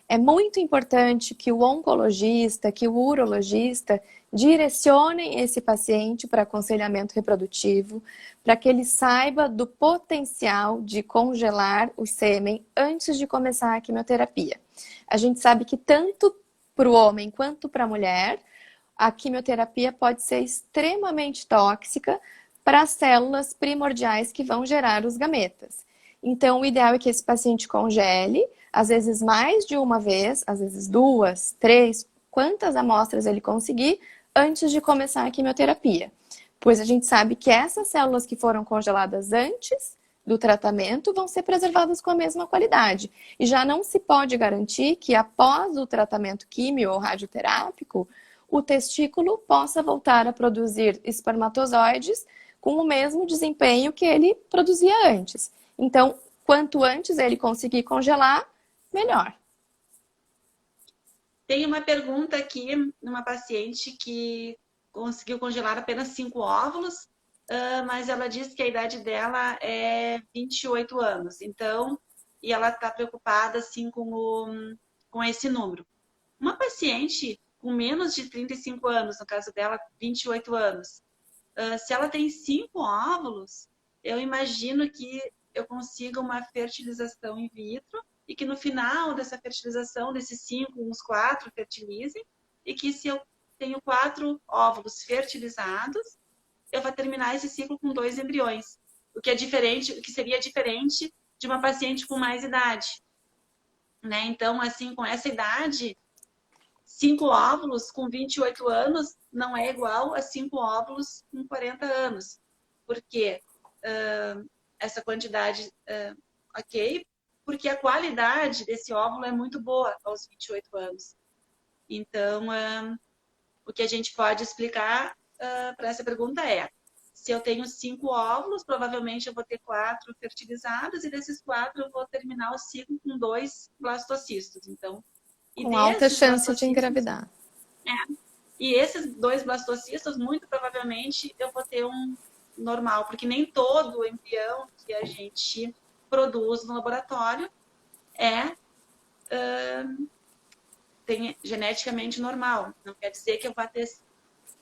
é muito importante que o oncologista, que o urologista direcionem esse paciente para aconselhamento reprodutivo, para que ele saiba do potencial de congelar o sêmen antes de começar a quimioterapia. A gente sabe que tanto para o homem quanto para a mulher, a quimioterapia pode ser extremamente tóxica para as células primordiais que vão gerar os gametas. Então, o ideal é que esse paciente congele, às vezes mais de uma vez, às vezes 2, 3, quantas amostras ele conseguir, antes de começar a quimioterapia. Pois a gente sabe que essas células que foram congeladas antes do tratamento vão ser preservadas com a mesma qualidade. E já não se pode garantir que após o tratamento químio ou radioterápico, o testículo possa voltar a produzir espermatozoides com o mesmo desempenho que ele produzia antes. Então, quanto antes ele conseguir congelar, melhor. Tem uma pergunta aqui, numa paciente que conseguiu congelar apenas 5 óvulos, mas ela diz que a idade dela é 28 anos. Então, e ela está preocupada assim com esse número. Uma paciente com menos de 35 anos, no caso dela, 28 anos, se ela tem 5 óvulos, eu imagino que eu consiga uma fertilização in vitro e que no final dessa fertilização, desses 5, uns 4 fertilizem, e que se eu tenho 4 óvulos fertilizados, eu vou terminar esse ciclo com 2 embriões, o que é diferente, o que seria diferente de uma paciente com mais idade, né? Então, assim, com essa idade, 5 óvulos com 28 anos não é igual a 5 óvulos com 40 anos. Por quê? Essa quantidade, ok, porque a qualidade desse óvulo é muito boa aos 28 anos. Então, o que a gente pode explicar para essa pergunta é: se eu tenho 5 óvulos, provavelmente eu vou ter 4 fertilizados, e desses 4 eu vou terminar o ciclo com 2 blastocistos. Então, com alta chance de engravidar. E esses 2 blastocistos, muito provavelmente, eu vou ter um normal, porque nem todo embrião que a gente produz no laboratório tem geneticamente normal. Não quer dizer que eu vá ter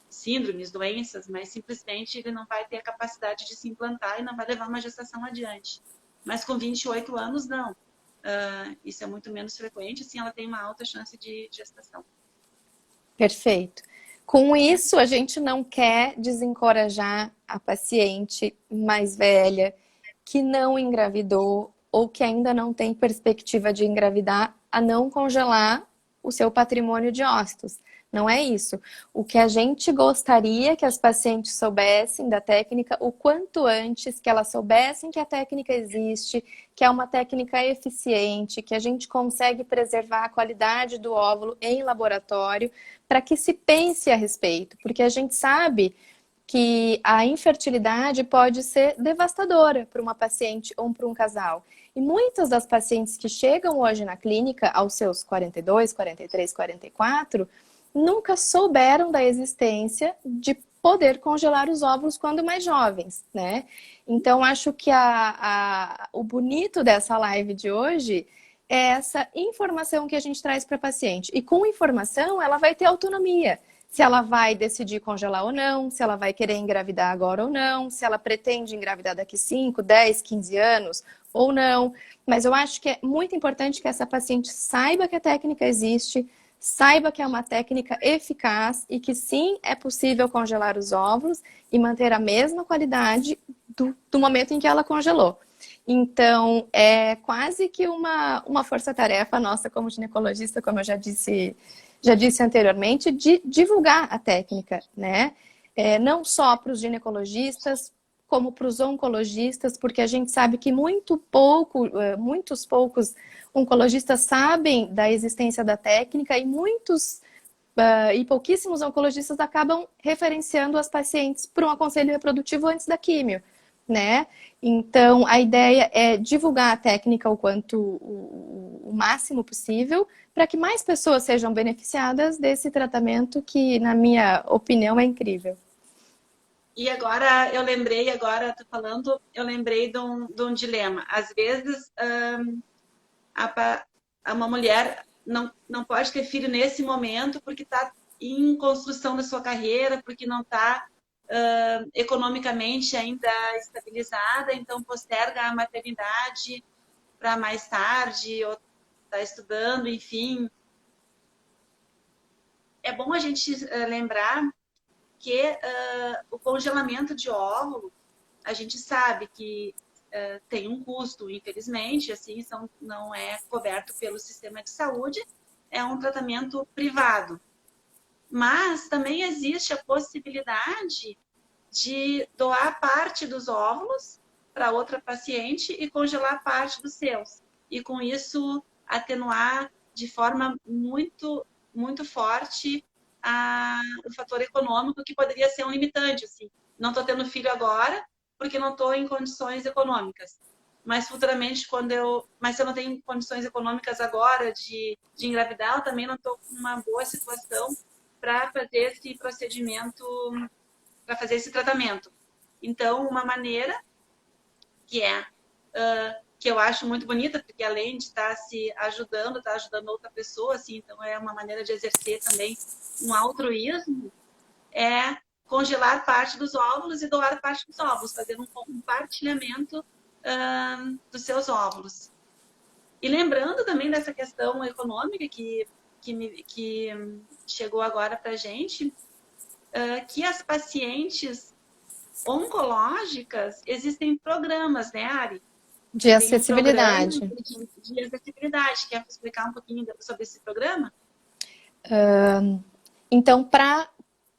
síndromes, doenças, mas simplesmente ele não vai ter a capacidade de se implantar e não vai levar uma gestação adiante. Mas com 28 anos, não. Isso é muito menos frequente, assim, ela tem uma alta chance de gestação. Perfeito. Com isso, a gente não quer desencorajar a paciente mais velha que não engravidou ou que ainda não tem perspectiva de engravidar a não congelar o seu patrimônio de ócitos. Não é isso. O que a gente gostaria que as pacientes soubessem da técnica o quanto antes, que elas soubessem que a técnica existe, que é uma técnica eficiente, que a gente consegue preservar a qualidade do óvulo em laboratório, para que se pense a respeito. Porque a gente sabe que a infertilidade pode ser devastadora para uma paciente ou para um casal. E muitas das pacientes que chegam hoje na clínica aos seus 42, 43, 44, nunca souberam da existência de poder congelar os óvulos quando mais jovens, né? Então, acho que o bonito dessa live de hoje é essa informação que a gente traz para a paciente. E com informação, ela vai ter autonomia. Se ela vai decidir congelar ou não, se ela vai querer engravidar agora ou não, se ela pretende engravidar daqui 5, 10, 15 anos ou não. Mas eu acho que é muito importante que essa paciente saiba que a técnica existe, saiba que é uma técnica eficaz e que sim, é possível congelar os óvulos e manter a mesma qualidade do momento em que ela congelou. Então, é quase que uma força-tarefa nossa como ginecologista, como eu já disse anteriormente, de divulgar a técnica, né? Não só para os ginecologistas, como para os oncologistas, porque a gente sabe que muitos poucos oncologistas sabem da existência da técnica e pouquíssimos oncologistas acabam referenciando as pacientes para um aconselho reprodutivo antes da químio, né? Então, a ideia é divulgar a técnica o máximo possível para que mais pessoas sejam beneficiadas desse tratamento que, na minha opinião, é incrível. E agora, tô falando, eu lembrei de um dilema. Às vezes, uma mulher não pode ter filho nesse momento porque está em construção da sua carreira, porque não está economicamente ainda estabilizada, então posterga a maternidade para mais tarde, ou está estudando, enfim. É bom a gente lembrar que o congelamento de óvulo, a gente sabe que tem um custo, infelizmente, assim, não é coberto pelo sistema de saúde, é um tratamento privado. Mas também existe a possibilidade de doar parte dos óvulos para outra paciente e congelar parte dos seus. E com isso atenuar de forma muito, muito forte o fator econômico, que poderia ser um limitante. Assim. Não estou tendo filho agora porque não estou em condições econômicas. Mas futuramente, mas se eu não tenho condições econômicas agora de engravidar, eu também não estou com uma boa situação para fazer esse procedimento, para fazer esse tratamento. Então, uma maneira que que eu acho muito bonita, porque além de estar se ajudando, está ajudando outra pessoa, assim, então é uma maneira de exercer também um altruísmo, é congelar parte dos óvulos e doar parte dos óvulos, fazendo um compartilhamento dos seus óvulos. E lembrando também dessa questão econômica que chegou agora para a gente, que as pacientes oncológicas, existem programas, né, Ari? De acessibilidade. De acessibilidade. Quer explicar um pouquinho sobre esse programa? Então, para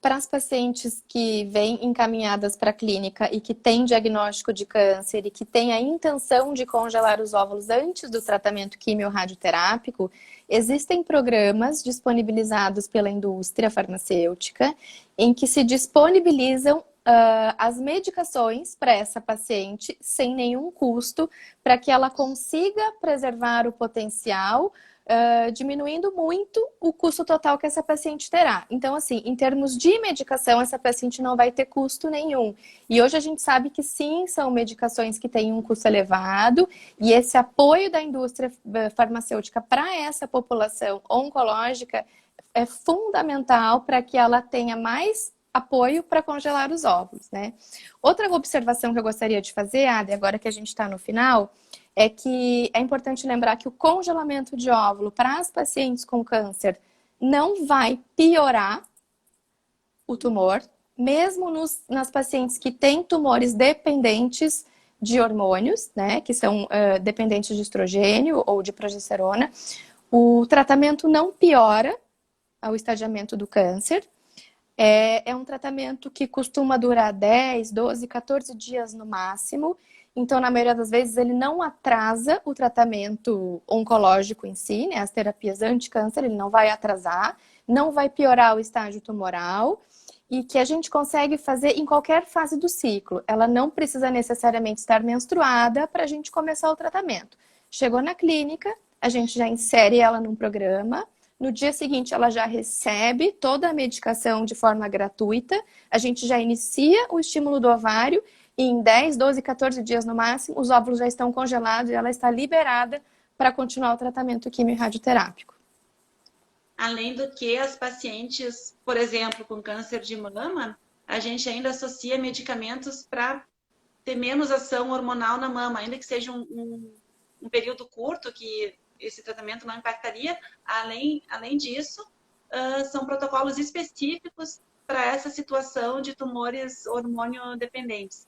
as pacientes que vêm encaminhadas para a clínica e que têm diagnóstico de câncer e que têm a intenção de congelar os óvulos antes do tratamento quimio-radioterápico, existem programas disponibilizados pela indústria farmacêutica em que se disponibilizam as medicações para essa paciente sem nenhum custo, para que ela consiga preservar o potencial, diminuindo muito o custo total que essa paciente terá. Então, assim, em termos de medicação, essa paciente não vai ter custo nenhum. E hoje a gente sabe que sim, são medicações que têm um custo elevado, e esse apoio da indústria farmacêutica para essa população oncológica é fundamental para que ela tenha mais apoio para congelar os óvulos, né? Outra observação que eu gostaria de fazer, Adi, agora que a gente está no final, é que é importante lembrar que o congelamento de óvulo para as pacientes com câncer não vai piorar o tumor, mesmo nas pacientes que têm tumores dependentes de hormônios, né, que são dependentes de estrogênio ou de progesterona. O tratamento não piora o estadiamento do câncer. É um tratamento que costuma durar 10, 12, 14 dias no máximo. Então, na maioria das vezes, ele não atrasa o tratamento oncológico em si, né? As terapias anti-câncer, ele não vai atrasar, não vai piorar o estágio tumoral, e que a gente consegue fazer em qualquer fase do ciclo. Ela não precisa necessariamente estar menstruada para a gente começar o tratamento. Chegou na clínica, a gente já insere ela num programa. No dia seguinte, ela já recebe toda a medicação de forma gratuita. A gente já inicia o estímulo do ovário e em 10, 12, 14 dias no máximo, os óvulos já estão congelados e ela está liberada para continuar o tratamento quimio-radioterápico. Além do que, as pacientes, por exemplo, com câncer de mama, a gente ainda associa medicamentos para ter menos ação hormonal na mama, ainda que seja um período curto, que esse tratamento não impactaria. Além disso, são protocolos específicos para essa situação de tumores hormônio dependentes.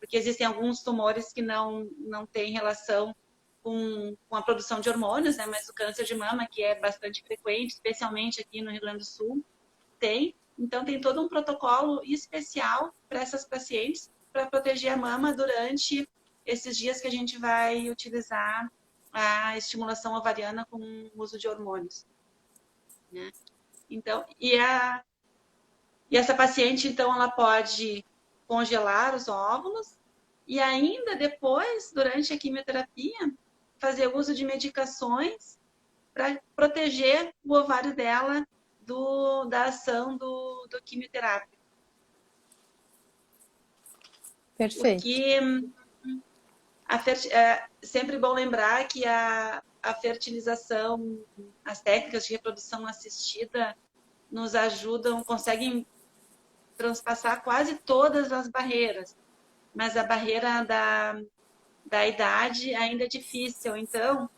Porque existem alguns tumores que não têm relação com a produção de hormônios, né? Mas o câncer de mama, que é bastante frequente, especialmente aqui no Rio Grande do Sul, tem. Então, tem todo um protocolo especial para essas pacientes, para proteger a mama durante esses dias que a gente vai utilizar a estimulação ovariana com o uso de hormônios, né? Então, e essa paciente, então, ela pode congelar os óvulos e ainda depois, durante a quimioterapia, fazer uso de medicações para proteger o ovário dela da ação do quimioterápico. Perfeito. O que é sempre bom lembrar que a fertilização, as técnicas de reprodução assistida nos ajudam, conseguem transpassar quase todas as barreiras, mas a barreira da idade ainda é difícil. Então,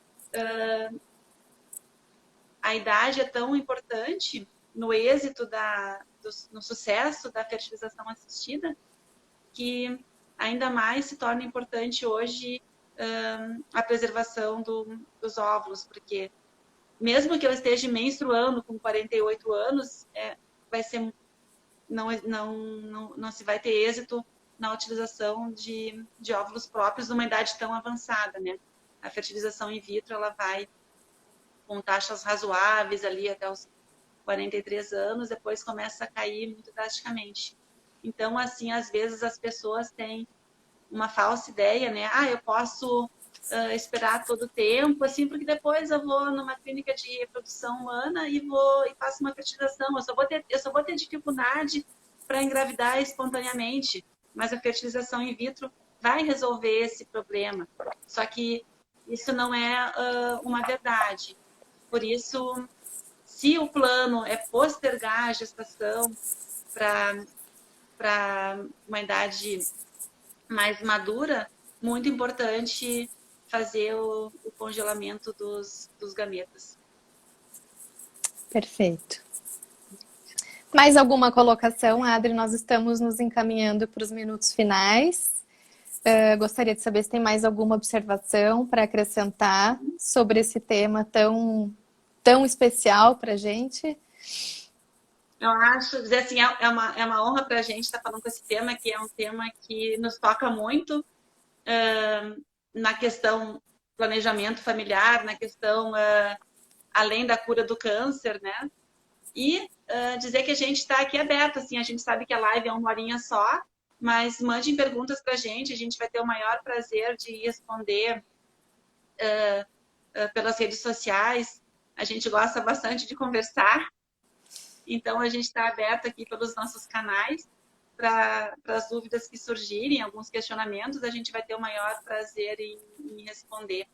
a idade é tão importante no êxito, no sucesso da fertilização assistida, que ainda mais se torna importante hoje a preservação dos óvulos, porque mesmo que eu esteja menstruando com 48 anos, vai ser, não se vai ter êxito na utilização de óvulos próprios numa idade tão avançada, né? A fertilização in vitro, ela vai com taxas razoáveis ali até os 43 anos, depois começa a cair muito drasticamente. Então, assim, às vezes as pessoas têm uma falsa ideia, né? Eu posso esperar todo o tempo, assim, porque depois eu vou numa clínica de reprodução humana e faço uma fertilização. Eu só vou ter dificuldade para engravidar espontaneamente, mas a fertilização in vitro vai resolver esse problema. Só que isso não é uma verdade. Por isso, se o plano é postergar a gestação para uma idade mais madura, muito importante fazer o congelamento dos gametas. Perfeito. Mais alguma colocação, Adri? Nós estamos nos encaminhando para os minutos finais. Gostaria de saber se tem mais alguma observação para acrescentar sobre esse tema tão especial para a gente. Eu acho, dizer assim, é uma honra para a gente estar falando com esse tema, que é um tema que nos toca muito na questão planejamento familiar, na questão além da cura do câncer, né? E dizer que a gente está aqui aberto, assim, a gente sabe que a live é uma horinha só, mas mandem perguntas para a gente vai ter o maior prazer de responder pelas redes sociais. A gente gosta bastante de conversar, então a gente está aberto aqui pelos nossos canais para as dúvidas que surgirem, alguns questionamentos, a gente vai ter o maior prazer em responder.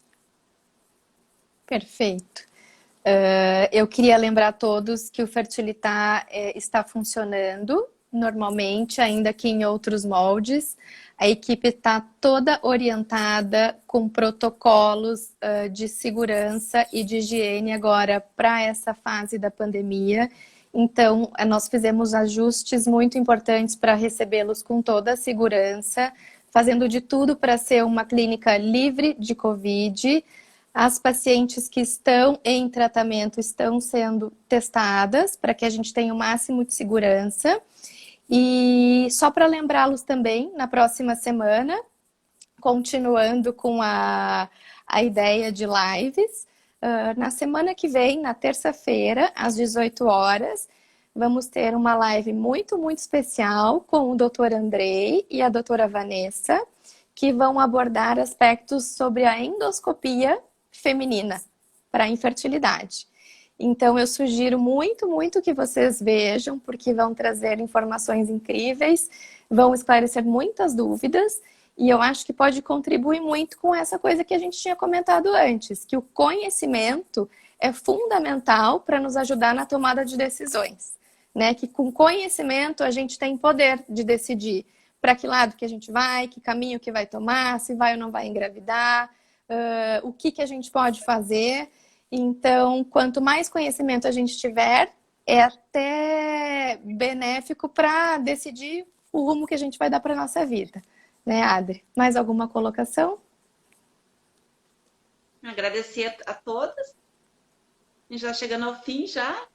Perfeito. Eu queria lembrar a todos que o Fertilitar está funcionando normalmente, ainda que em outros moldes. A equipe está toda orientada com protocolos de segurança e de higiene agora para essa fase da pandemia. Então, nós fizemos ajustes muito importantes para recebê-los com toda a segurança, fazendo de tudo para ser uma clínica livre de Covid. As pacientes que estão em tratamento estão sendo testadas para que a gente tenha o máximo de segurança. E só para lembrá-los também, na próxima semana, continuando com a ideia de lives, na semana que vem, na terça-feira, às 18 horas, vamos ter uma live muito, muito especial com o Dr. Andrei e a doutora Vanessa, que vão abordar aspectos sobre a endoscopia feminina para a infertilidade. Então, eu sugiro muito, muito que vocês vejam, porque vão trazer informações incríveis, vão esclarecer muitas dúvidas, e eu acho que pode contribuir muito com essa coisa que a gente tinha comentado antes, que o conhecimento é fundamental para nos ajudar na tomada de decisões, né? Que com conhecimento a gente tem poder de decidir para que lado que a gente vai, que caminho que vai tomar, se vai ou não vai engravidar, o que a gente pode fazer. Então, quanto mais conhecimento a gente tiver, é até benéfico para decidir o rumo que a gente vai dar para a nossa vida. Né, Adri? Mais alguma colocação? Agradecer a todas. A gente já chegando ao fim já.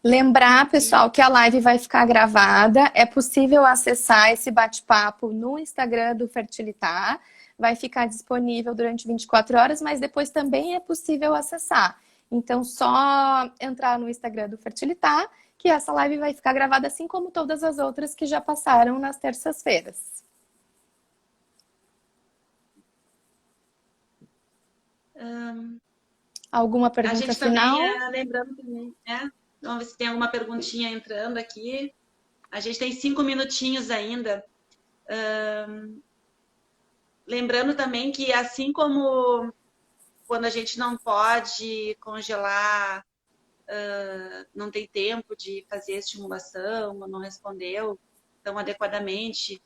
Lembrar, pessoal, que a live vai ficar gravada. É possível acessar esse bate-papo no Instagram do Fertilitar. Vai ficar disponível durante 24 horas, mas depois também é possível acessar. Então, só entrar no Instagram do Fertilitar, que essa live vai ficar gravada, assim como todas as outras que já passaram nas terças-feiras. Alguma A pergunta gente final? também, lembrando também, né? Vamos ver se tem alguma perguntinha entrando aqui. A gente tem 5 minutinhos ainda. Lembrando também que, assim como quando a gente não pode congelar, não tem tempo de fazer a estimulação, ou não respondeu tão adequadamente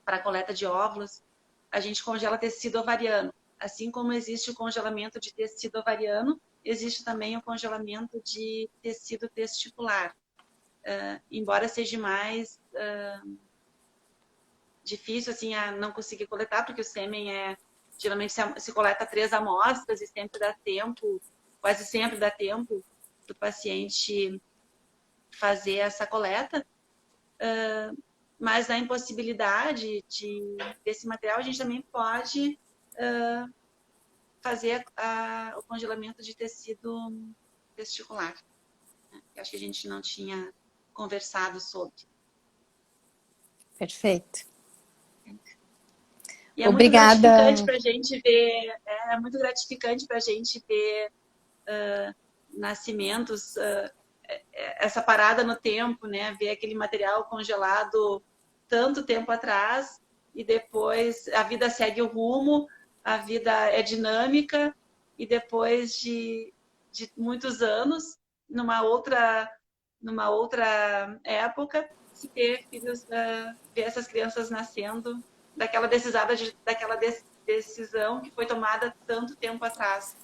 para a coleta de óvulos, a gente congela tecido ovariano. Assim como existe o congelamento de tecido ovariano, existe também o congelamento de tecido testicular. Embora seja mais difícil assim a não conseguir coletar, porque o sêmen geralmente se coleta 3 amostras e sempre dá tempo, quase sempre dá tempo do paciente fazer essa coleta, mas na impossibilidade desse material a gente também pode fazer o congelamento de tecido testicular, né? Que acho que a gente não tinha conversado sobre. Perfeito. E é Obrigada. muito gratificante para a gente ver, muito gratificante para a gente ver nascimentos, essa parada no tempo, né? Ver aquele material congelado tanto tempo atrás e depois a vida segue o rumo, a vida é dinâmica e depois de muitos anos, numa outra época, se ter filhos, ver essas crianças nascendo daquela decisão que foi tomada tanto tempo atrás.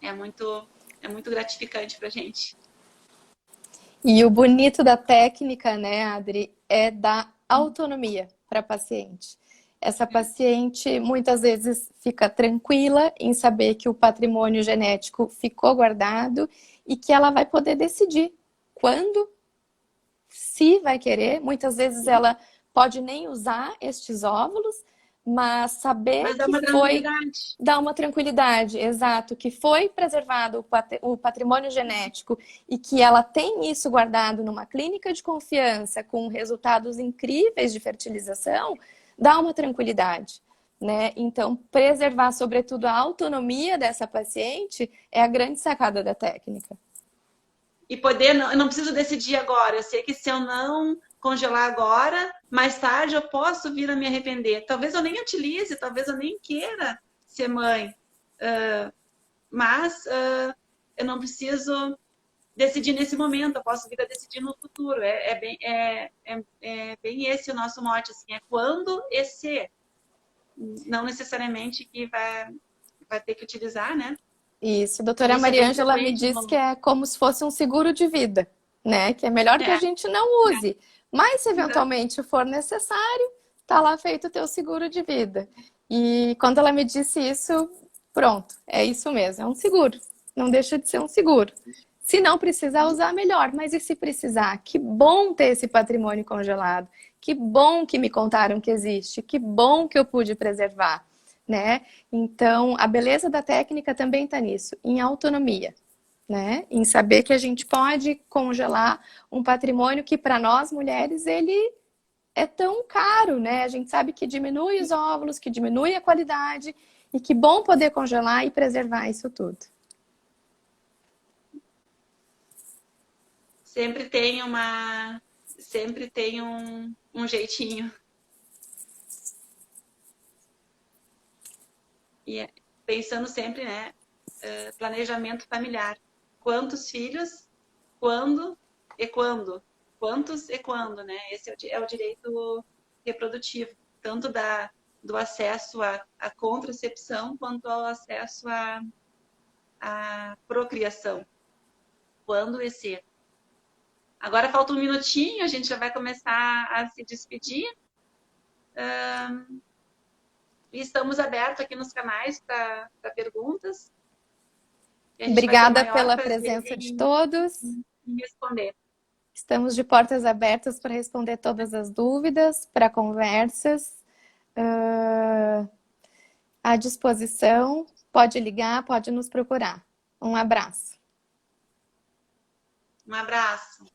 É muito gratificante para a gente. E o bonito da técnica, né, Adri, é dar autonomia para a paciente. Essa paciente muitas vezes fica tranquila em saber que o patrimônio genético ficou guardado e que ela vai poder decidir quando, se vai querer. Muitas vezes ela pode nem usar estes óvulos, mas saber que foi... Dá uma tranquilidade, exato, que foi preservado o patrimônio genético e que ela tem isso guardado numa clínica de confiança com resultados incríveis de fertilização, dá uma tranquilidade, né? Então, preservar, sobretudo, a autonomia dessa paciente é a grande sacada da técnica. E poder, eu não preciso decidir agora. Eu sei que se eu não congelar agora, mais tarde eu posso vir a me arrepender. Talvez eu nem utilize, talvez eu nem queira ser mãe. Mas eu não preciso decidir nesse momento, eu posso vir a decidir no futuro. É bem esse o nosso mote, assim, é quando e se. Não necessariamente que vai ter que utilizar, né? Isso, a doutora Mariângela me disse que é como se fosse um seguro de vida, né? Que é melhor que a gente não use. Mas se eventualmente for necessário, tá lá feito o teu seguro de vida. E quando ela me disse isso, pronto, é isso mesmo, é um seguro. Não deixa de ser um seguro. Se não precisar usar, melhor. Mas e se precisar? Que bom ter esse patrimônio congelado. Que bom que me contaram que existe. Que bom que eu pude preservar, né? Então, a beleza da técnica também está nisso, em autonomia, né? Em saber que a gente pode congelar um patrimônio que para nós mulheres ele é tão caro, né? A gente sabe que diminui os óvulos, que diminui a qualidade e que bom poder congelar e preservar isso tudo. Sempre tem um jeitinho. E pensando sempre, né, planejamento familiar. Quantos filhos, quando e quando? Quantos e quando, né? Esse é o direito reprodutivo, tanto do acesso à contracepção quanto ao acesso à procriação. Quando e se. Agora falta um minutinho, a gente já vai começar a se despedir. E estamos abertos aqui nos canais para perguntas. E a gente vai ter o Obrigada maior pela prazer presença de todos. em responder. Estamos de portas abertas para responder todas as dúvidas, para conversas. À disposição. Pode ligar, pode nos procurar. Um abraço. Um abraço.